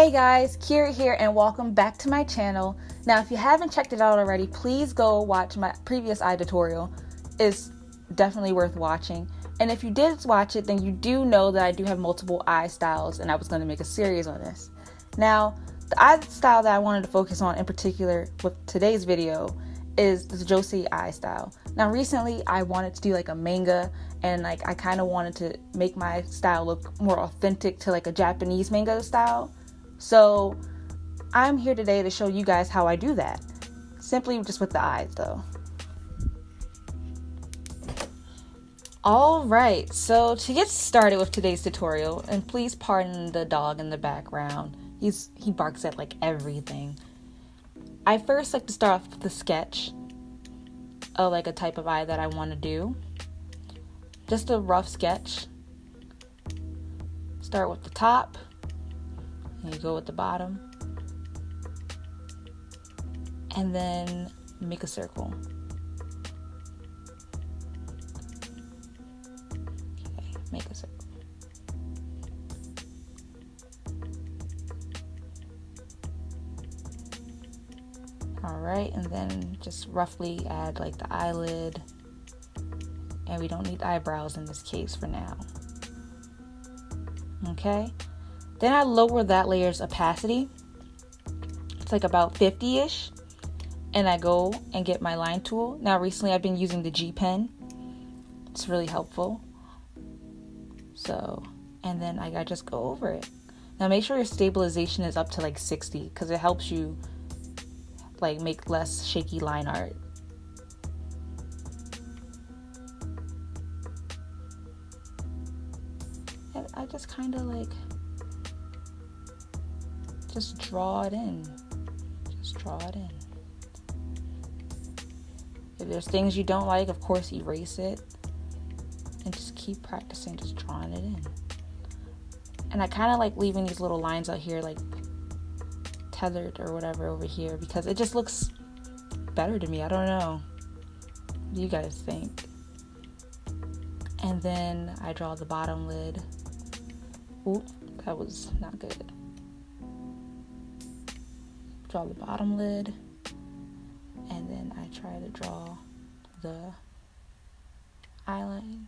Hey guys, Kira here and welcome back to my channel. Now if you haven't checked it out already, please go watch my previous eye tutorial. It's definitely worth watching. And if you did watch it, then you do know that I do have multiple eye styles and I was going to make a series on this. Now, the eye style that I wanted to focus on in particular with today's video is the Josei eye style. Now recently I wanted to do like a manga and I kind of wanted to make my style look more authentic to like a Japanese manga style. So I'm here today to show you guys how I do that. Simply just with the eyes though. Alright, so to get started with today's tutorial, and please pardon the dog in the background. He barks at like everything. I first like to start off with a sketch of like a type of eye that I want to do. Just a rough sketch. Start with the top. And you go with the bottom. And then make a circle. Okay, make a circle. Alright, and then just roughly add like the eyelid. And we don't need eyebrows in this case for now. Okay. Then I lower that layer's opacity. It's like about 50-ish. And I go and get my line tool. Now recently I've been using the G pen. It's really helpful. So, and then I just go over it. Now make sure your stabilization is up to like 60 because it helps you like make less shaky line art. And I just kind of like just draw it in. Just draw it in. If there's things you don't like, of course erase it. And just keep practicing just drawing it in. And I kind of like leaving these little lines out here like tethered or whatever over here because it just looks better to me. I don't know. What do you guys think? And then I draw the bottom lid. Oop, that was not good. Draw the bottom lid, and then I try to draw the eyelid,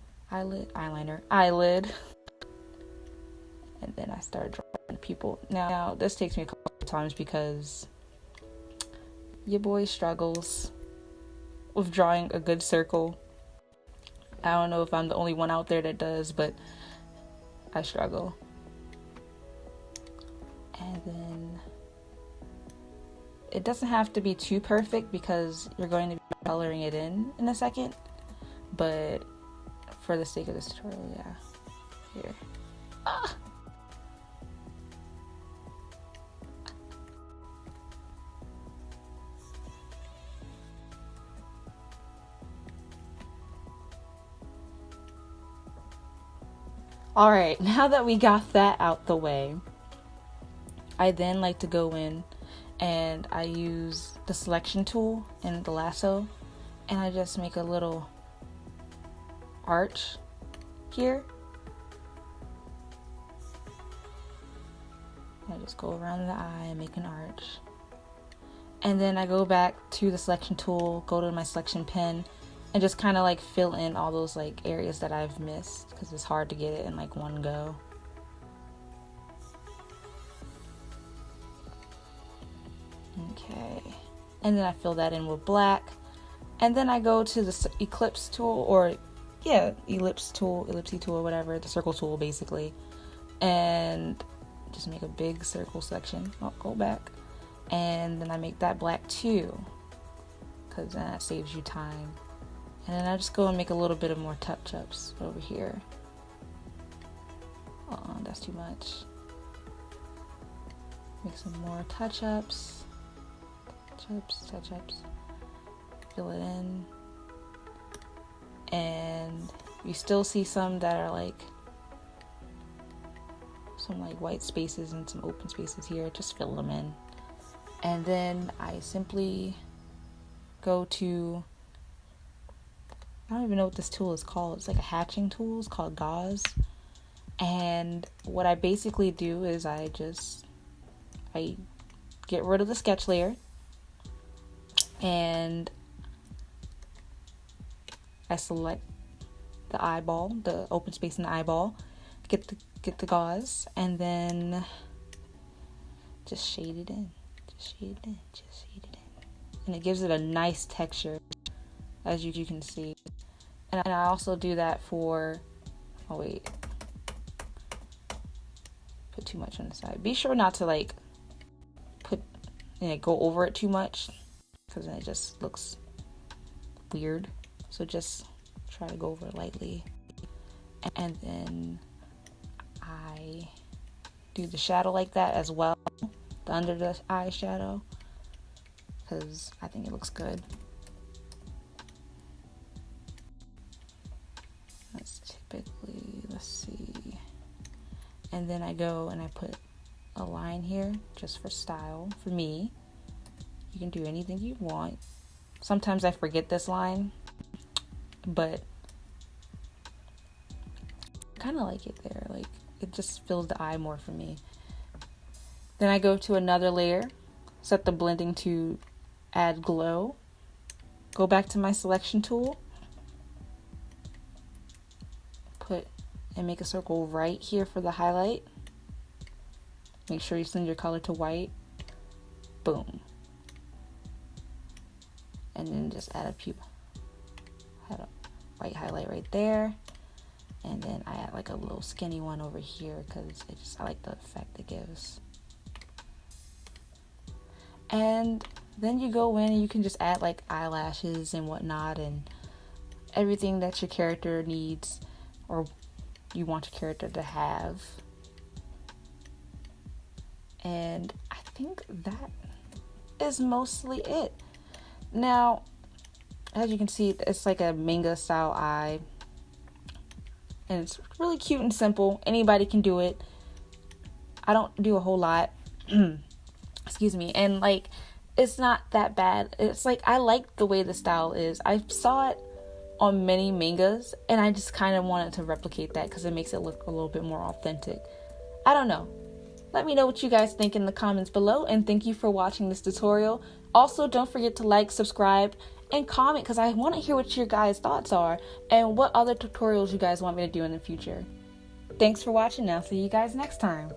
and then I start drawing people. Now this takes me a couple of times because your boy struggles with drawing a good circle. I don't know if I'm the only one out there that does, but I struggle. And then it doesn't have to be too perfect because you're going to be coloring it in a second, but for the sake of this tutorial, yeah. Here. Ah! Alright, now that we got that out the way, I then like to go in and I use the selection tool in the lasso and I just make a little arch here. I just go around the eye and make an arch. And then I go back to the selection tool, go to my selection pen, and just kind of like fill in all those like areas that I've missed because it's hard to get it in like one go. Okay, and then I fill that in with black, and then I go to the ellipse tool, or ellipse tool, whatever, the circle tool basically, and just make a big circle section. I'll go back, and then I make that black too, because then that saves you time. And then I just go and make a little bit of more touch-ups over here. That's too much. Make some more touch-ups. Touch-ups. Fill it in. And you still see some that are like some like white spaces and some open spaces here. Just fill them in. And then I simply go to, I don't even know what this tool is called. It's like a hatching tool. It's called gauze. And what I basically do is I just I get rid of the sketch layer and I select the eyeball, the open space in the eyeball, get the gauze, and then just shade it in. And it gives it a nice texture, as you can see. And I also do that for, oh wait, put too much on the side. Be sure not to like go over it too much, because then it just looks weird. So just try to go over it lightly. And then I do the shadow like that as well, the under the eye shadow, because I think it looks good. That's typically, let's see. And then I go and I put a line here just for style, for me. You can do anything you want. Sometimes I forget this line, but I kind of like it there. Like, it just fills the eye more for me. Then I go to another layer, set the blending to add glow, go back to my selection tool, put and make a circle right here for the highlight. Make sure you send your color to white. Boom. And then just add a white highlight right there. And then I add like a little skinny one over here because I like the effect it gives. And then you go in and you can just add like eyelashes and whatnot and everything that your character needs or you want your character to have. And I think that is mostly it. Now, as you can see, it's like a manga style eye. And it's really cute and simple. Anybody can do it. I don't do a whole lot. Excuse me. And like, it's not that bad. It's like, I like the way the style is. I saw it on many mangas and I just kind of wanted to replicate that because it makes it look a little bit more authentic. I don't know. Let me know what you guys think in the comments below, and thank you for watching this tutorial. Also, don't forget to like, subscribe, and comment because I want to hear what your guys' thoughts are and what other tutorials you guys want me to do in the future. Thanks for watching. Now, see you guys next time.